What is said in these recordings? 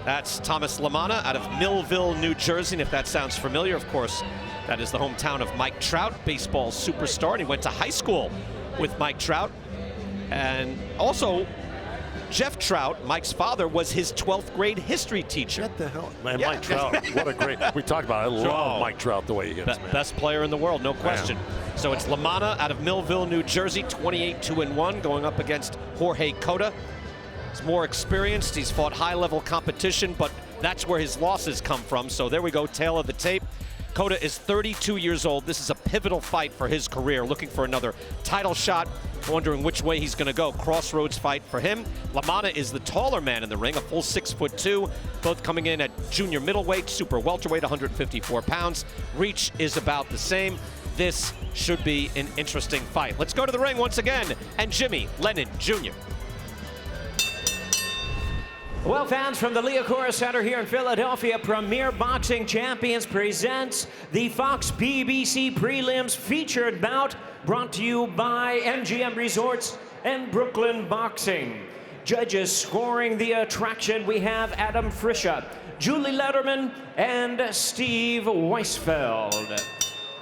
That's Thomas Lamanna out of Millville, New Jersey. And if that sounds familiar, of course, that is the hometown of Mike Trout, baseball superstar. And he went to high school with Mike Trout. And also, Jeff Trout, Mike's father, was his 12th grade history teacher. What the hell? Man, yeah. Mike Trout, what a great, we talked about it. I love Mike Trout the way he hits, man. Best player in the world, no question. Man. So it's Lamanna out of Millville, New Jersey, 28-2-1, going up against Jorge Cota. He's more experienced, he's fought high-level competition, but that's where his losses come from. So there we go, tail of the tape. Cota is 32 years old. This is a pivotal fight for his career, looking for another title shot, wondering which way he's going to go. Crossroads fight for him. Lamanna is the taller man in the ring, a full 6'2", both coming in at junior middleweight, super welterweight, 154 pounds. Reach is about the same. This should be an interesting fight. Let's go to the ring once again, and Jimmy Lennon Jr. Well, fans, from the Liacouras Center here in Philadelphia, Premier Boxing Champions presents the Fox PBC Prelims featured bout, brought to you by MGM Resorts and Brooklyn Boxing. Judges scoring the attraction, we have Adam Friscia, Julie Letterman, and Steve Weisfeld.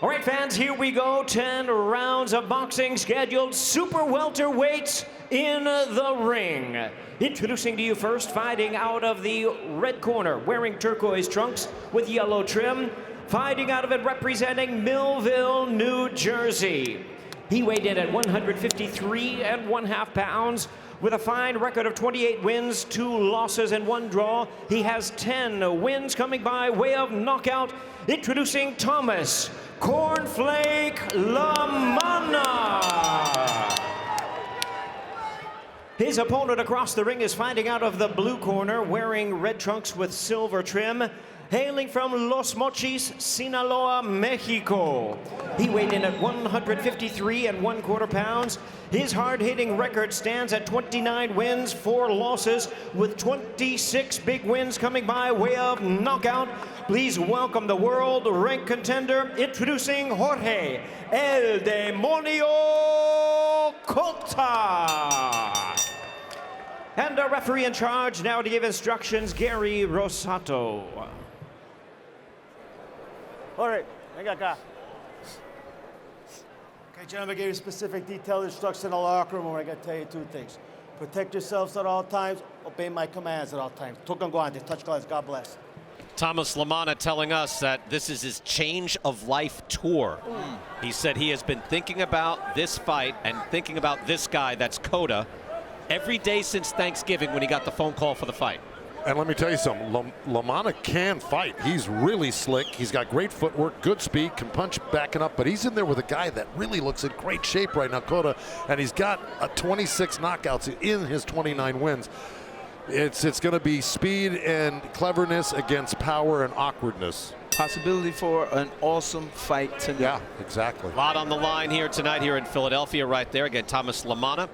All right, fans, here we go. 10 rounds of boxing scheduled. Super welterweights in the ring. Introducing to you first, fighting out of the red corner, wearing turquoise trunks with yellow trim. Fighting out of it, representing Millville, New Jersey. He weighed in at 153.5 pounds. With a fine record of 28 wins, 2 losses, and 1 draw. He has 10 wins coming by way of knockout. Introducing Thomas Cornflake Lamanna. His opponent across the ring is fighting out of the blue corner, wearing red trunks with silver trim. Hailing from Los Mochis, Sinaloa, Mexico. He weighed in at 153.25 pounds. His hard-hitting record stands at 29 wins, 4 losses, with 26 big wins coming by way of knockout. Please welcome the world rank contender, introducing Jorge El Demonio Cota. And our referee in charge now to give instructions, Gary Rosato. All right, venga acá. Okay, gentlemen, I gave you specific detailed instructions in the locker room, and I got to tell you 2 things. Protect yourselves at all times, obey my commands at all times. Tocan guantes, touch gloves, God bless. Thomas Lamanna telling us that this is his change of life tour. He said he has been thinking about this fight and thinking about this guy, that's Cota, every day since Thanksgiving when he got the phone call for the fight. And let me tell you something, Lamanna can fight. He's really slick. He's got great footwork, good speed, can punch backing up, but he's in there with a guy that really looks in great shape right now, Cota, and he's got 26 knockouts in his 29 wins. It's going to be speed and cleverness against power and awkwardness. Possibility for an awesome fight tonight. Yeah, exactly. A lot on the line here tonight here in Philadelphia right there. Again, Thomas Lamanna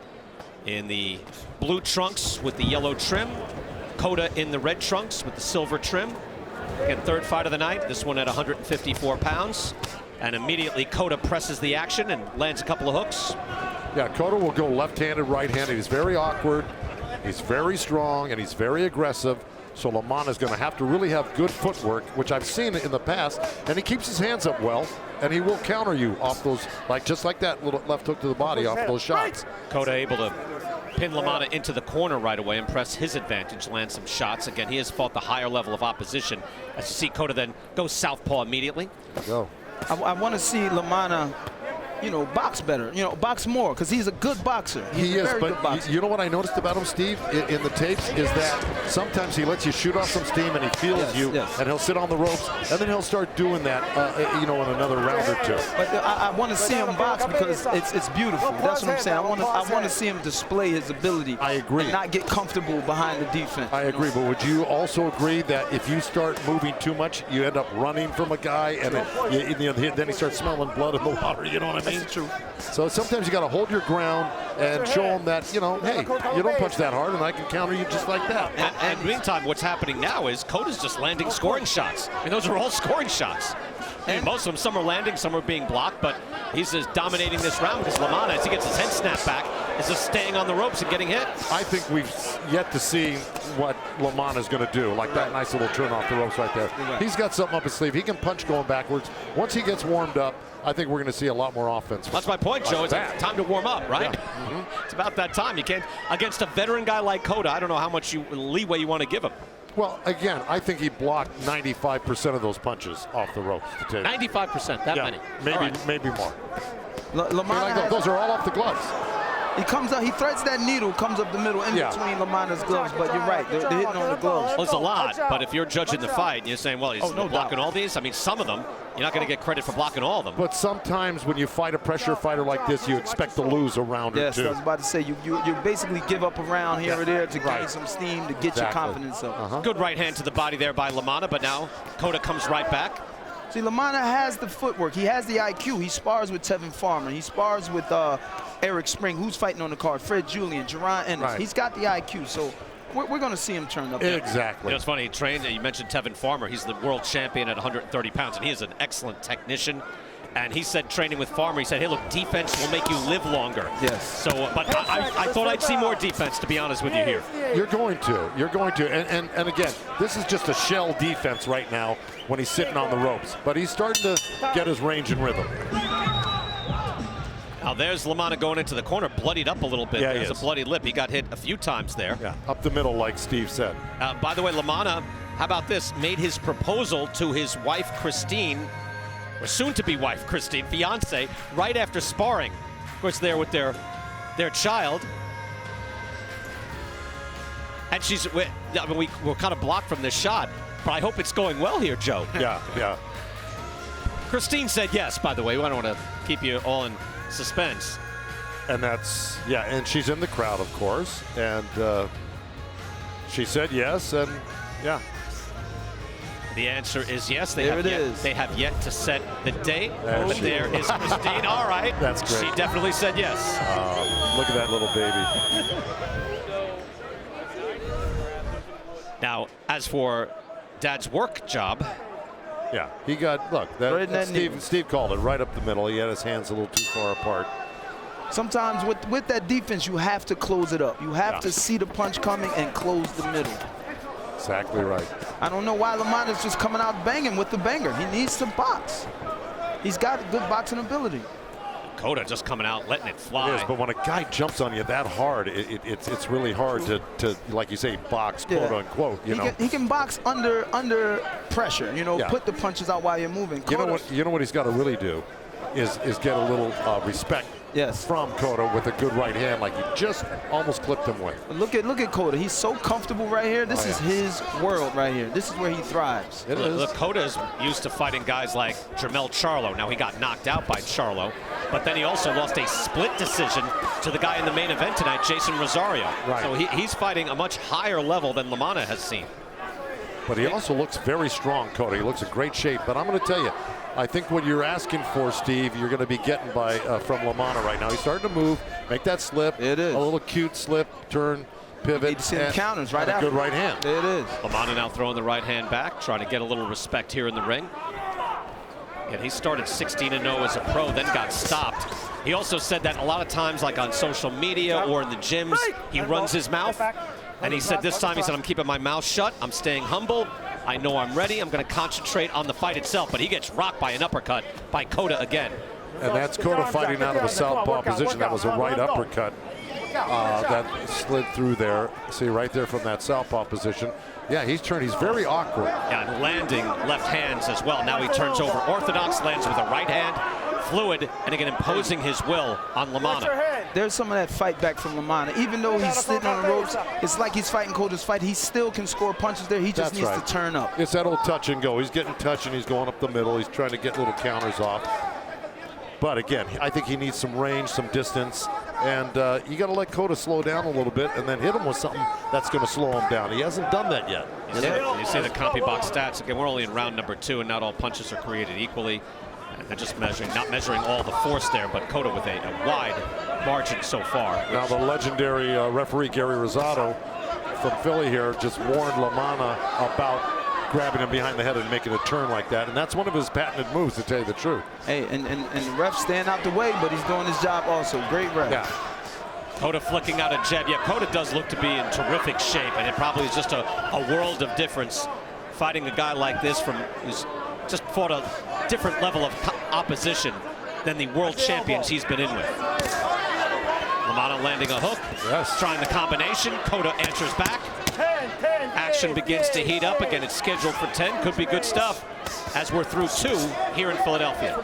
in the blue trunks with the yellow trim. Cota in the red trunks with the silver trim. Again, 3rd fight of the night. This one at 154 pounds. And immediately Cota presses the action and lands a couple of hooks. Yeah, Cota will go left-handed, right-handed. He's very awkward. He's very strong, and he's very aggressive. So Lamanna is going to have to really have good footwork, which I've seen in the past. And he keeps his hands up well, and he will counter you off those, just like that little left hook to the body off those shots. Cota able to pin Lamanna into the corner right away and press his advantage, land some shots. Again, he has fought the higher level of opposition. As you see, Cota then goes southpaw immediately. Go. I want to see Lamanna, box better, box more, because he's a good boxer. He is, but you know what I noticed about him, Steve, in the tapes, is that sometimes he lets you shoot off some steam and he feels you, and he'll sit on the ropes, and then he'll start doing that, in another round or 2. But I want to see him box because it's beautiful. That's what I'm saying. I want to see him display his ability. I agree. And not get comfortable behind the defense. I agree, but would you also agree that if you start moving too much, you end up running from a guy, and then he starts smelling blood in the water? You know what I mean? That's true. So sometimes you got to hold your ground and show them that, hey, you don't punch that hard, and I can counter you just like that. And meantime, what's happening now is Cota's just landing scoring shots. I mean, those are all scoring shots. I mean, most of them, some are landing, some are being blocked, but he's just dominating this round because Lamanna, as he gets his head snapped back, Is this staying on the ropes and getting hit? I think we've yet to see what Lamanna is going to do, like that nice little turn off the ropes right there. He's got something up his sleeve. He can punch going backwards. Once he gets warmed up, I think we're going to see a lot more offense. That's my point, Joe. It's time to warm up, right? Yeah. It's about that time. You can't, against a veteran guy like Cota, I don't know how much leeway you want to give him. Well, again, I think he blocked 95% of those punches off the ropes. 95%, that many. Maybe more. Lamanna those are all off the gloves. He comes up, he threads that needle, comes up the middle in between Lamanna's gloves, but you're right, they're hitting on the gloves. Well, it's a lot, but if you're judging the fight and you're saying, well, he's blocking all these, I mean, some of them, you're not going to get credit for blocking all of them. But sometimes when you fight a pressure fighter like this, you expect to lose a round or two. Yes, I was about to say, you basically give up a round here or there to gain some steam to get your confidence up. Good right hand to the body there by Lamanna, but now Cota comes right back. See, Lamanna has the footwork. He has the IQ. He spars with Tevin Farmer. He spars with Eric Spring, who's fighting on the card, Fred Julian, Jerron Ennis. Right. He's got the IQ, so we're going to see him turn up. Exactly. You know, it's funny, he trained, you mentioned Tevin Farmer. He's the world champion at 130 pounds, and he is an excellent technician. And he said, training with Farmer, he said, hey, look, defense will make you live longer. Yes. So, but I thought I'd see more defense, to be honest with you here. You're going to. You're going to. And again, this is just a shell defense right now when he's sitting on the ropes. But he's starting to get his range and rhythm. Now there's Lamanna going into the corner, bloodied up a little bit. Yeah, There's a bloody lip. He got hit a few times there. Yeah, up the middle, like Steve said. By the way, Lamanna, how about this? Made his proposal to his wife, Christine, or soon-to-be wife, Christine, fiance, right after sparring. Of course, they're with their child. And we're kind of blocked from this shot, but I hope it's going well here, Joe. Yeah. Christine said yes, by the way. I don't want to keep you all in suspense. And and she's in the crowd, of course. And she said yes, and yeah. The answer is yes. They There have yet to set the date. There But she there is Christine. All right. That's great. She definitely said yes. Look at that little baby. Now, as for Dad's work job, Yeah, he got, look, Steve called it right up the middle. He had his hands a little too far apart. Sometimes with that defense, you have to close it up. You have to see the punch coming and close the middle. Exactly right. I don't know why Lamanna's just coming out banging with the banger. He needs to box. He's got good boxing ability. Cota just coming out, letting it fly. It is, but when a guy jumps on you that hard, it's really hard to, like you say, box, quote unquote. He can box under pressure. Put the punches out while you're moving. You know what he's got to really do is get a little respect. Yes. From Cota with a good right hand, like he just almost clipped him with. Look at Cota. He's so comfortable right here. This is his world right here. This is where he thrives. Look, Cota's used to fighting guys like Jermell Charlo. Now he got knocked out by Charlo, but then he also lost a split decision to the guy in the main event tonight, Jason Rosario. Right. So he's fighting a much higher level than Lamanna has seen. But he also looks very strong, Cota. He looks in great shape. But I'm going to tell you, I think what you're asking for, Steve, you're going to be getting from Lamanna right now. He's starting to move, make that slip. It is. A little cute slip, turn, pivot. Need to see the counters right after. A good right hand. It is. Lamanna now throwing the right hand back, trying to get a little respect here in the ring. And he started 16-0 as a pro, then got stopped. He also said that a lot of times, like on social media or in the gyms, he runs his mouth. And he said this time, I'm keeping my mouth shut. I'm staying humble. I know I'm ready. I'm going to concentrate on the fight itself. But he gets rocked by an uppercut by Cota again. And that's Cota fighting out of a southpaw position. That was a right uppercut that slid through there. See, right there from that southpaw position. Yeah, he's turned. He's very awkward. Yeah, and landing left hands as well. Now he turns over orthodox, lands with a right hand, fluid, and again imposing his will on Lamanna. There's some of that fight back from Lamanna. Even though he's sitting on the ropes, it's like he's fighting Cota's fight. He still can score punches there. He just needs to turn up. It's that old touch and go. He's getting touch and he's going up the middle. He's trying to get little counters off. But again, I think he needs some range, some distance. And you got to let Cota slow down a little bit and then hit him with something that's going to slow him down. He hasn't done that yet. You see the CompuBox stats. Again, we're only in round number 2, and not all punches are created equully. And they're just not measuring all the force there, but Cota with a wide margin so far. Now the legendary referee Gary Rosado from Philly here just warned Lamanna about grabbing him behind the head and making a turn like that. And that's one of his patented moves, to tell you the truth. Hey, and the ref's staying out the way, but he's doing his job also. Great ref. Yeah. Cota flicking out a jab. Yeah, Cota does look to be in terrific shape, and it probably is just a world of difference fighting a guy like this who's just fought a different level of opposition than the world champions he's been in with. Lamanna landing a hook, trying the combination. Cota answers back. Action begins to heat up. Again, it's scheduled for 10. Could be good stuff as we're through 2 here in Philadelphia.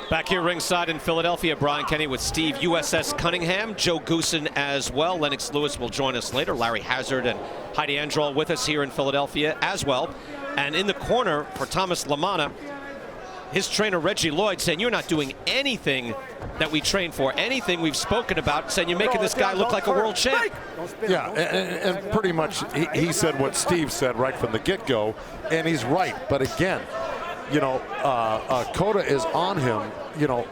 Back here ringside in Philadelphia, Brian Kenny with Steve USS Cunningham, Joe Goosen as well. Lennox Lewis will join us later. Larry Hazard and Heidi Androl with us here in Philadelphia as well. And in the corner for Thomas Lamanna, his trainer Reggie Lloyd saying, you're not doing anything that we train for, anything we've spoken about, saying you're making this guy look like a world champ. Yeah, and pretty much he said what Steve said right from the get-go, and he's right. But again, you know, Cota is on him, you know,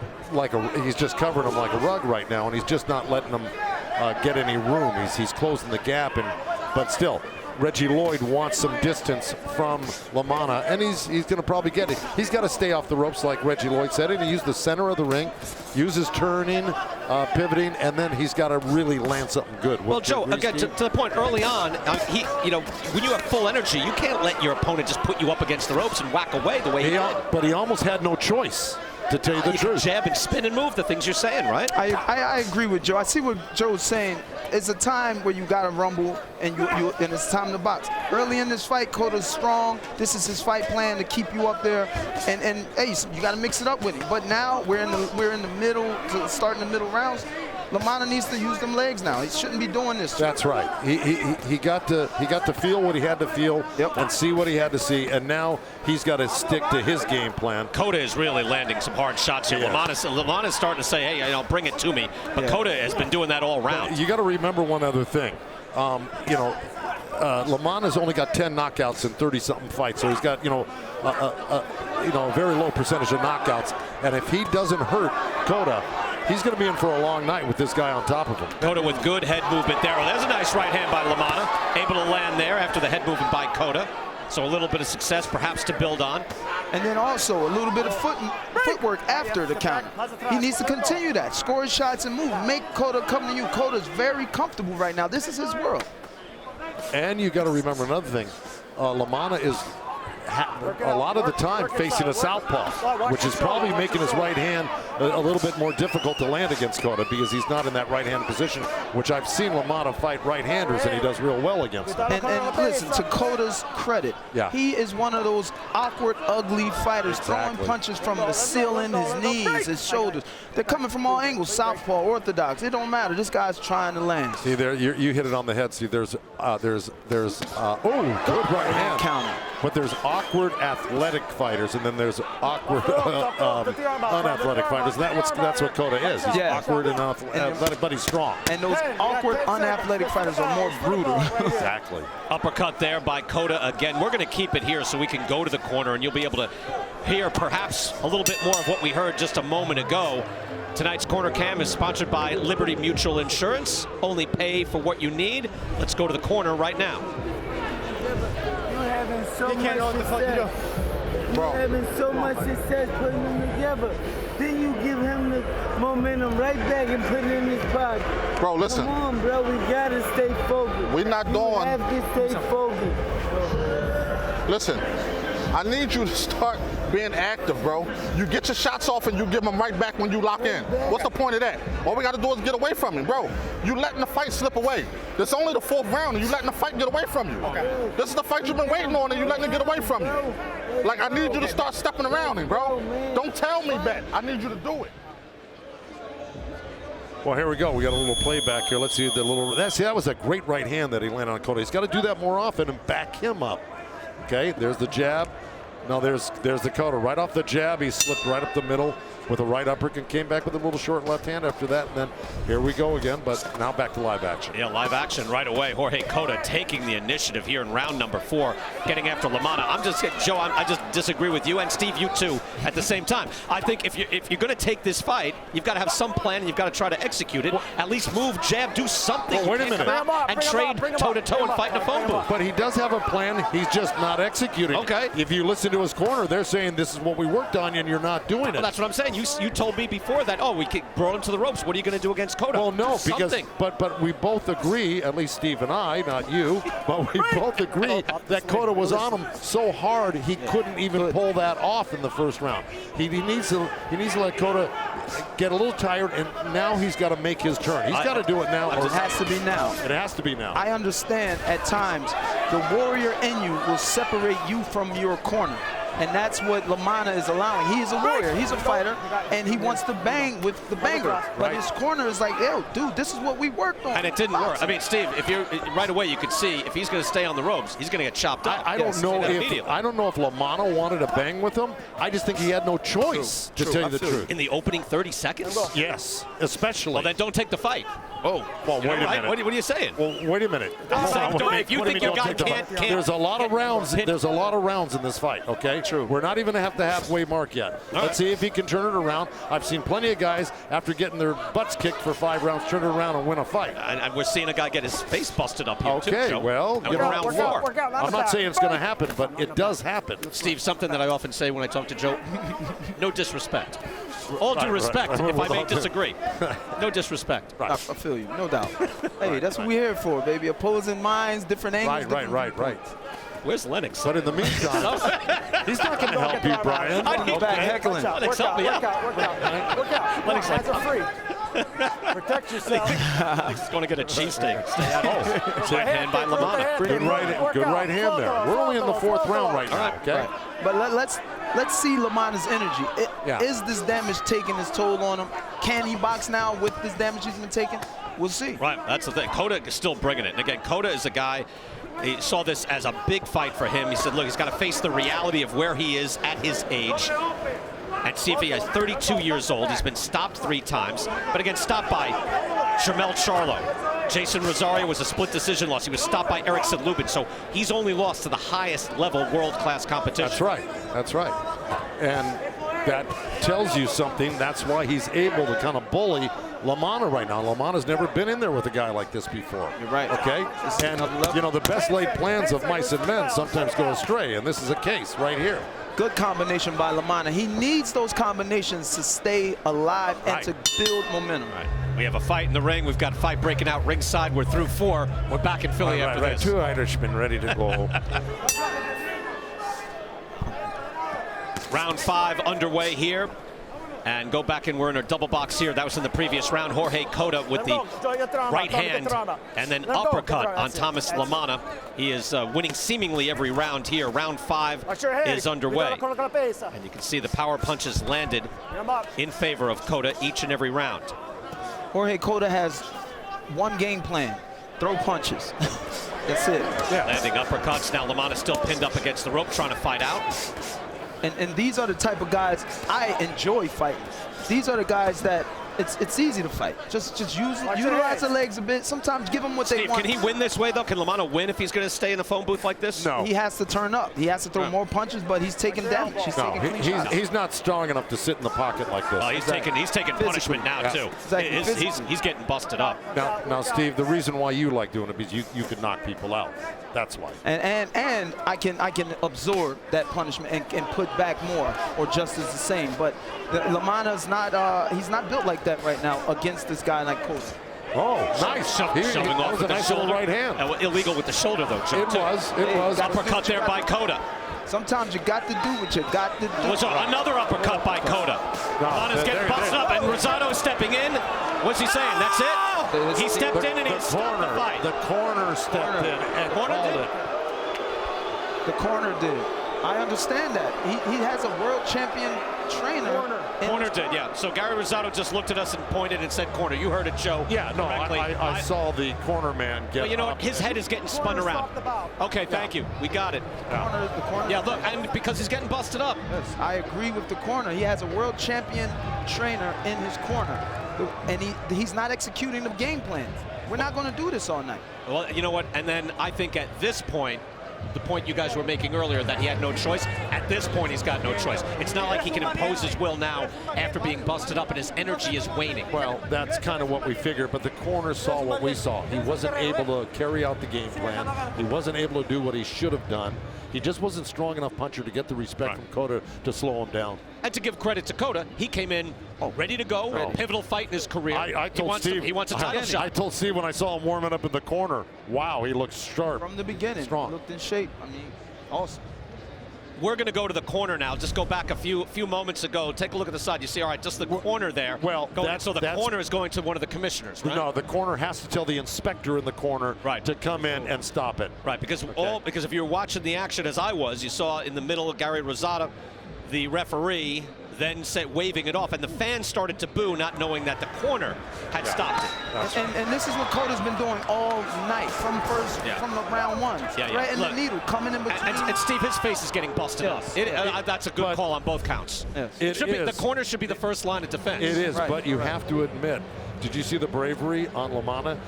he's just covering him like a rug right now, and he's just not letting him get any room. He's closing the gap, but still, Reggie Lloyd wants some distance from Lamanna, and he's going to probably get it. He's got to stay off the ropes, like Reggie Lloyd said, and he used the center of the ring, use his turning, pivoting, and then he's got to really land something good. Well, Joe, again, to the point early on, you know, when you have full energy, you can't let your opponent just put you up against the ropes and whack away the way he did. But he almost had no choice, to tell you the truth. Jab and spin and move, the things you're saying, right? I agree with Joe. I see what Joe's saying. It's a time where you got to rumble and and it's time to box. Early in this fight, Cota's strong. This is his fight plan to keep you up there, and hey, you got to mix it up with him. But now we're in the middle, starting the middle rounds. Lamanna needs to use them legs now. He shouldn't be doing this. That's right. He got to feel what he had to feel and see what he had to see, and now he's got to stick to his game plan. Cota is really landing some hard shots here. Yeah. Lamanna's starting to say, hey, you know, bring it to me. But Cota has been doing that all round. You got to remember one other thing. You know, Lamanna's only got 10 knockouts in 30-something fights, so he's got, you know, a very low percentage of knockouts. And if he doesn't hurt Cota, he's going to be in for a long night with this guy on top of him. Cota with good head movement there. Well, there's a nice right hand by Lamanna, able to land there after the head movement by Cota. So a little bit of success perhaps to build on. And then also a little bit of footwork after the counter. He needs to continue that. Score his shots and move. Make Cota come to you. Cota's very comfortable right now. This is his world. And you got to remember another thing. Lamanna is a lot of the time facing a southpaw, which is probably making his right hand a little bit more difficult to land against Cota because he's not in that right-hand position, which I've seen Lamanna fight right-handers, and he does real well against them. And listen, to Cota's credit, he is one of those awkward, ugly fighters, throwing punches from the ceiling, his knees, his shoulders. They're coming from all angles, southpaw, orthodox. It don't matter. This guy's trying to land. See, there, you hit it on the head. See, there's oh, good right hand. Counter. But there's awkward athletic fighters, and then there's awkward unathletic fighters. And that's what Cota is. He's awkward and athletic, but he's strong. And those awkward, unathletic fighters are more brutal. Exactly. Uppercut there by Cota again. We're going to keep it here so we can go to the corner, and you'll be able to hear perhaps a little bit more of what we heard just a moment ago. Tonight's Corner Cam is sponsored by Liberty Mutual Insurance. Only pay for what you need. Let's go to the corner right now. So much success. You're having so much success putting them together. Then you give him the momentum right back and put it in his pocket. Bro, listen. Come on, bro. We gotta stay focused. We're not You doing. have to stay focused. Listen, I need you to start being active, bro. You get your shots off and you give them right back when you lock in. What's the point of that? All we got to do is get away from him, bro. You letting the fight slip away. This is only the 4th round and you letting the fight get away from you. Okay. This is the fight you've been waiting on and you letting it get away from you. Like, I need you to start stepping around him, bro. Don't tell me that. I need you to do it. Well, here we go. We got a little playback here. Let's see the little. That was a great right hand that he landed on Cota. He's got to do that more often and back him up. Okay, there's the jab. No, there's the Cota. Right off the jab, he slipped right up the middle. with a right uppercut, came back with a little short left hand after that, and then here we go again, but now back to live action. Yeah, live action right away. Jorge Cota taking the initiative here in round number 4, getting after Lamanna. Joe, I just disagree with you, and Steve, you too, at the same time. I think if you're going to take this fight, you've got to have some plan, and you've got to try to execute it. At least move, jab, do something. Well, wait a minute. And trade toe-to-toe and fight in a phone booth. But he does have a plan. He's just not executing. Okay. If you listen to his corner, they're saying this is what we worked on, and you're not doing it. Well, that's what I'm saying. You told me before that, we brought him to the ropes. What are you going to do against Cota? Well, no, because but we both agree, at least Steve and I, not you, but we both agree that Cota was on him so hard he couldn't even pull that off in the first round. He needs to let Cota get a little tired, and now he's got to make his turn. He's got to do it now. It has to be now. It has to be now. I understand at times the warrior in you will separate you from your corner. And that's what Lamanna is allowing. He is a warrior, he's a fighter, and he wants to bang with the banger. But his corner is like, yo, dude, this is what we worked on. And it didn't work. I mean, Steve, if you're right away, you could see if he's going to stay on the ropes, he's going to get chopped up. I don't know if Lamanna wanted to bang with him. I just think he had no choice, to tell you the truth. In the opening 30 seconds? Yes, especially. Well, then don't take the fight. Oh, well, wait a minute. What are you saying? Well, wait a minute. If you think your guy can't. There's a lot of rounds. There's a lot of rounds in this fight. Okay. True. We're not even at the halfway mark yet. Let's see if he can turn it around. I've seen plenty of guys after getting their butts kicked for 5 rounds turn it around and win a fight. And we're seeing a guy get his face busted up here too. Okay. Well, you know, round 4. I'm not saying it's going to happen, but it does happen. Steve, something that I often say when I talk to Joe: no disrespect. All due respect, if I may disagree. No disrespect. I feel you, no doubt. Hey, that's what we're here for, baby. Opposing minds, different angles. Right. Where's Lennox? But in the meantime, he's not going to help you, Brian. I need back heckling. Lennox, help me out. Work out. Lennox, Hands are free. Protect yourself. He's going to get a cheesesteak. Good hand by Lamanna. Good right hand there. We're only in the 4th round right now, okay? But let's see Lamanna's energy. Is this damage taking its toll on him? Can he box now with this damage he's been taking? We'll see. Right, that's the thing. Cota is still bringing it. And again, Cota is a guy, he saw this as a big fight for him. He said, look, he's got to face the reality of where he is at his age and see if he is 32 years old. He's been stopped 3 times, but again, stopped by Jermell Charlo. Jason Rosario was a split decision loss. He was stopped by Erickson Lubin, so he's only lost to the highest level world-class competition. That's right. And that tells you something. That's why he's able to kind of bully Lamanna right now. Lamanna's never been in there with a guy like this before. You're right. Okay? And, you know, the best laid plans of mice and men sometimes go astray, and this is a case right here. Good combination by Lamanna. He needs those combinations to stay alive and to build momentum. Right. We have a fight in the ring. We've got a fight breaking out ringside. We're through 4. We're back in Philly after this. 2 Irishmen ready to go. Round 5 underway here. And go back and we're in a double box here. That was in the previous round. Jorge Cota with the right hand and then uppercut on Thomas Lamanna. He is winning seemingly every round here. Round 5 is underway. And you can see the power punches landed in favor of Cota each and every round. Jorge Cota has one game plan: throw punches. That's it. Yeah. Landing uppercuts. Now Lamanna still pinned up against the rope, trying to fight out. And these are the type of guys I enjoy fighting. These are the guys that it's easy to fight. Just utilize the legs a bit. Sometimes give them what they want. Can he win this way though? Can Lamanna win if he's going to stay in the phone booth like this? No. He has to turn up. He has to throw more punches, but he's taking damage. He's not strong enough to sit in the pocket like this. Oh, he's taking punishment now too. Exactly. He's getting busted up. Now, Steve, the reason why you like doing it is you can knock people out. That's why. And I can absorb that punishment and put back more or just as the same. But Lamanna's not he's not built like that right now against this guy like Cota. Oh, nice. Shoving off with the nice shoulder. Right hand. Illegal with the shoulder though, Joe. It was. Uppercut there by Cota. Sometimes you got to do what you got to do. Was another uppercut by Cota. Lamanna's getting busted up, and Rosado is stepping in. What's he saying? That's it? He stepped in and he stopped the fight. The corner stepped in and called it. The corner did. I understand that. He has a world champion trainer. Corner did, yeah. So Gary Rosado just looked at us and pointed and said corner. You heard it, Joe. Yeah, no, correctly. I saw the corner man get But you know up. what? His head is getting spun around. Okay, thank you. We got it. The corner. Yeah, look, and because he's getting busted up. Yes, I agree with the corner. He has a world champion trainer in his corner, and he's not executing the game plans. We're not going to do this all night. Well, you know what? And then I think at this point, the point you guys were making earlier that he had no choice, at this point he's got no choice. It's not like he can impose his will now after being busted up and his energy is waning. Well, that's kind of what we figured, but the corner saw what we saw. He wasn't able to carry out the game plan. He wasn't able to do what he should have done. He just wasn't strong enough puncher to get the respect from Cota to slow him down. And to give credit to Cota, he came in ready to go, pivotal fight in his career. I told Steve, he wants a title shot. I told Steve when I saw him warming up in the corner, wow, he looked sharp. From the beginning, strong. Looked in shape. I mean, awesome. We're going to go to the corner now. Just go back a few moments ago. Take a look at the side. You see, all right, just the corner there. Well, so the corner is going to one of the commissioners, right? No, the corner has to tell the inspector in the corner to come in and stop it. Right, because if you're watching the action as I was, you saw in the middle of Gary Rosado, the referee then waving it off, and the fans started to boo, not knowing that the corner had stopped it. And this is what Cota's been doing all night, from the round one. Right in the needle, coming in between. And Steve, his face is getting busted up. That's a good call on both counts. Yes. The corner should be the first line of defense. It is, but you have to admit, did you see the bravery on Lamanna?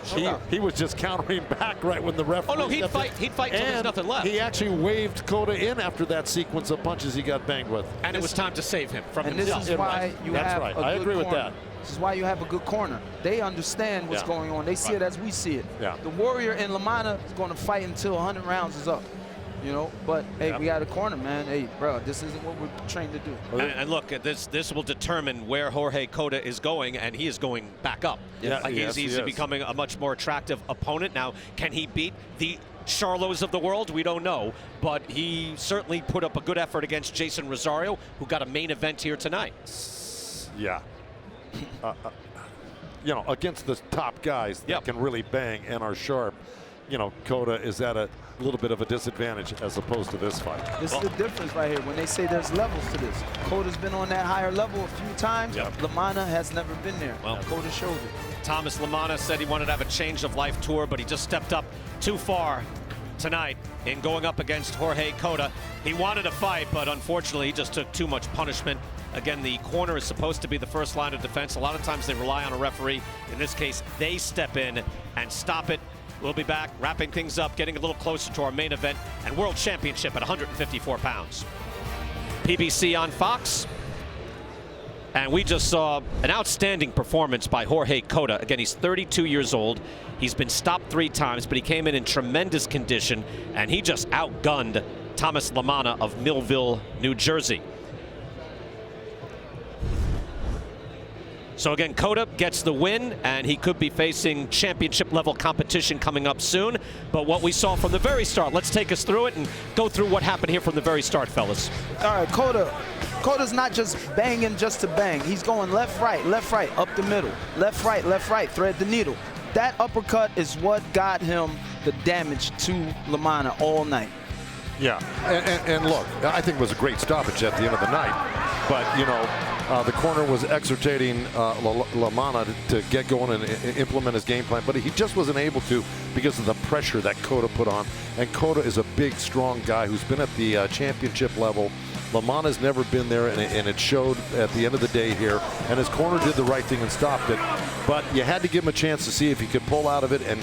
He was just countering back right when the referee. Oh no, he'd fight until there's nothing left. He actually waved Cota in after that sequence of punches he got banged with. And it was time to save him from himself. This is why you have a good I agree with that. This is why you have a good corner. They understand what's going on. They see it as we see it. Yeah. The Warrior in Lamanna is going to fight until 100 rounds is up. You know, but hey, we got a corner, man. Hey, bro, this isn't what we're trained to do. And look, this will determine where Jorge Cota is going, and he is going back up. He's becoming a much more attractive opponent now. Can he beat the Charlos of the world? We don't know, but he certainly put up a good effort against Jason Rosario, who got a main event here tonight. Yeah. You know, against the top guys that can really bang and are sharp, you know, Cota is at a little bit of a disadvantage as opposed to this fight. This is the difference right here. When they say there's levels to this, Cota's been on that higher level a few times. Lamanna has never been there. Well, Cota showed it. Thomas Lamanna said he wanted to have a change of life tour, but he just stepped up too far tonight in going up against Jorge Cota. He wanted to fight, but unfortunately he just took too much punishment. Again, the corner is supposed to be the first line of defense. A lot of times they rely on a referee. In this case, they step in and stop it. We'll be back, wrapping things up, getting a little closer to our main event and World Championship at 154 pounds. PBC on Fox. And we just saw an outstanding performance by Jorge Cota. Again, he's 32 years old. He's been stopped 3 times, but he came in tremendous condition, and he just outgunned Thomas Lamanna of Millville, New Jersey. So again, Cota gets the win, and he could be facing championship-level competition coming up soon. But what we saw from the very start, let's take us through it and go through what happened here from the very start, fellas. All right, Cota's not just banging just to bang. He's going left, right, up the middle. Left, right, thread the needle. That uppercut is what got him the damage to Lamanna all night. Yeah, and look, I think it was a great stoppage at the end of the night. But, you know, the corner was exhortating Lamanna to get going and implement his game plan, but he just wasn't able to because of the pressure that Cota put on. And Cota is a big, strong guy who's been at the championship level. Lamanna's never been there, and it showed at the end of the day here. And his corner did the right thing and stopped it. But you had to give him a chance to see if he could pull out of it and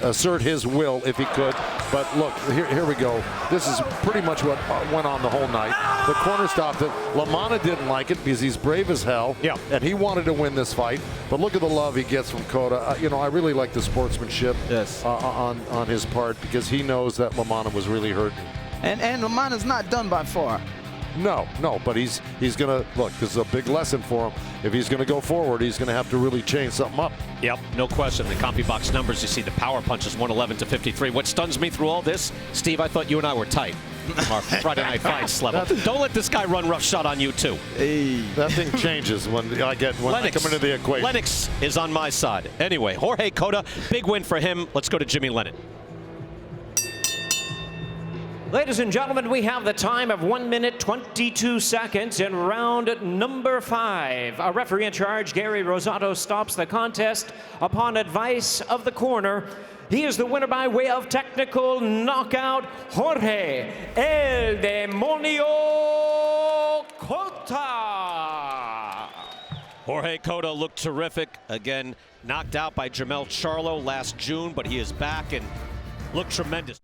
assert his will if he could. But look, here we go. This is pretty much what went on the whole night. The corner stopped it. Lamanna didn't like it because he's brave as hell. Yeah. And he wanted to win this fight. But look at the love he gets from Cota. You know, I really like the sportsmanship on his part, because he knows that Lamanna was really hurting. And Lamanna's not done by far. No, but he's going to, look, this is a big lesson for him. If he's going to go forward, he's going to have to really change something up. Yep, no question. The CompuBox numbers, you see the power punches 111 to 53. What stuns me through all this, Steve, I thought you and I were tight. Our Friday Night Fights level. Don't let this guy run roughshod on you, too. Hey. That thing changes when I come into the equation. Lennox is on my side. Anyway, Jorge Cota, big win for him. Let's go to Jimmy Lennon. Ladies and gentlemen, we have the time of 1 minute 22 seconds in round number 5. Our referee in charge, Gary Rosato, stops the contest upon advice of the corner. He is the winner by way of technical knockout, Jorge El Demonio Cota. Jorge Cota looked terrific. Again, knocked out by Jermell Charlo last June, but he is back and looked tremendous.